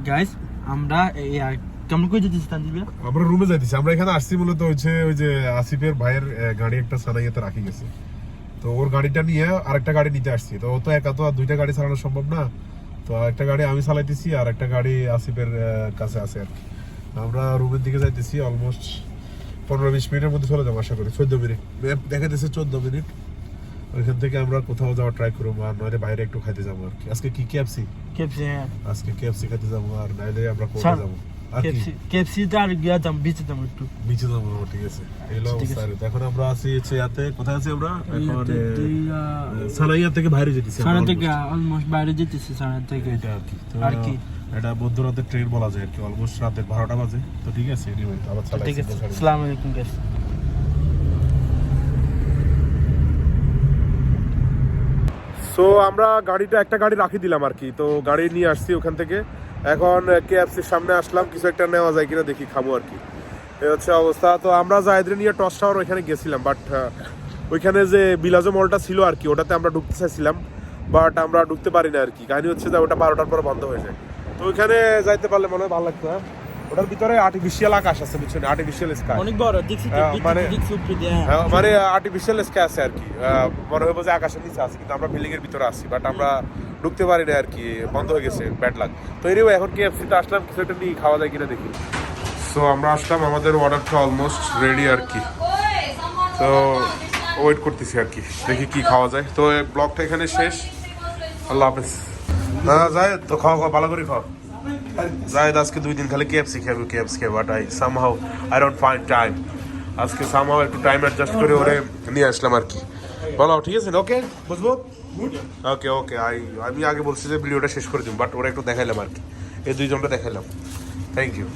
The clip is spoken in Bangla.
গাইস আমরা কেমন করে যেতেছি তানজিল ভাই? আমরা রুমে যাইতেছি। আমরা এখানে আসছি মূলত হচ্ছে ওই যে আসিফের ভাইয়ের গাড়ি একটা সানাইয়াতে রাখি গেছে, তো ওর গাড়িটা নিয়ে আরেকটা গাড়ি নিতে আসছি। তো ও তো একা তো আর দুইটা গাড়ি চালানো সম্ভব না, তো একটা গাড়ি আমি চালাইতেছি আর একটা গাড়ি আসিফের কাছে আছে আর কি। আমরা রুমের দিকে যাইতেছি। অলমোস্ট 15-20 মিনিটের মধ্যে চলে যাবো আশা করি। 14 মিনিট ম্যাপ দেখাইতেছে, 14 মিনিট। ওইখান থেকে আমরা কোথাও যাওয়া ট্রাই করবো, আর নইলে বাইরে একটু খাইতে যাবো আর কি। আজকে কি কেএফসি? হ্যাঁ, আজকে কেএফসি খাইতে যাবো, আর নাইলে আমরা কোথাও যাবো আর কি কেএফসিতে আর গিয়া যাম, বিচে যাম একটু। নিচে যাবো। ঠিক আছে, এলো অবস্থা। এখন আমরা আছি ইয়াতে, কোথায় আছি আমরা এখন? সানাইয়া থেকে বাইরে যেতেছি। সানা থেকে অলমোস্ট বাইরে যেতেছি, সানা থেকে। এটা আর কি, তো আর কি এটা মধ্যরাতের ট্রেন বলা যায় আর কি। অলমোস্ট রাতের 12টা বাজে। তো ঠিক আছে, এনিওয়ে আবার ঠিক চালাইছি। আছে। আসসালামু আলাইকুম গাইস। সো আমরা গাড়িটা একটা গাড়ি রাখি দিলাম আর কি। তো গাড়ি নিয়ে আসছি ওখান থেকে। এখন কেএফসির সামনে আসলাম, কিছু একটা নেওয়া যায় কিনা দেখি, খাবো আর কি। এই হচ্ছে অবস্থা। তো আমরা জায়দ্রে নিয়ে টস টাওয়ার ওইখানে গেছিলাম, বাট ওইখানে যে বিলাজো মলটা ছিল আর কি, ওটাতে আমরা ঢুকতে চাইছিলাম, বাট আমরা ঢুকতে পারি না আর কি। কাহিনী হচ্ছে যে ওটা 12টার পর বন্ধ হয়ে যায়। তো ওইখানে যাইতে পারলে মনে হয় ভালো লাগতো। হ্যাঁ, ওটার ভিতরে আর্টিফিশিয়াল আকাশ আছে, বুঝছেন? আর্টিফিশিয়াল স্কাই, অনেক বড় দেখছি তো, দেখছি উপরে দিয়ে। মানে আর্টিফিশিয়াল স্কাই আছে আর কি। মনে হয় যে আকাশের নিচে আছে, কিন্তু আমরা বিল্ডিং এর ভিতরে আছি, বাট আমরা ঢুকতে পারি না আর কি, বন্ধ হয়ে গেছে, ব্যাড লাগ। তো এনিওয়ে এখন কেএফসিতে আসলাম, কিছু একটা নিয়ে খাওয়া যায় কিনা দেখি। সো আমরা আসলাম, আমাদের অর্ডারটা অলমোস্ট রেডি আর কি। তো ওয়েট করতেছি আর কি, দেখি কি খাওয়া যায়। তো ব্লগটা এখানে শেষ। আল্লাহ হাফেজ। যায় তো, খাওয়া ভালো করে খাও। জায়েদ আজকে 2 দিন খালি কেএফসি খাবে, but I don't find time. আজকে সামহাউ একটু টাইম অ্যাডজাস্ট করে ওরে নিয়ে আসলাম আর কি। বলো, ঠিক আছে? ওকে, বুঝবো। ওকে ওকে, আমি আগে বলছি যে ভিডিওটা শেষ করে দিন, বাট ওরা একটু দেখাইলাম আর কি, এই 2 জনটা দেখাইলাম। Thank you.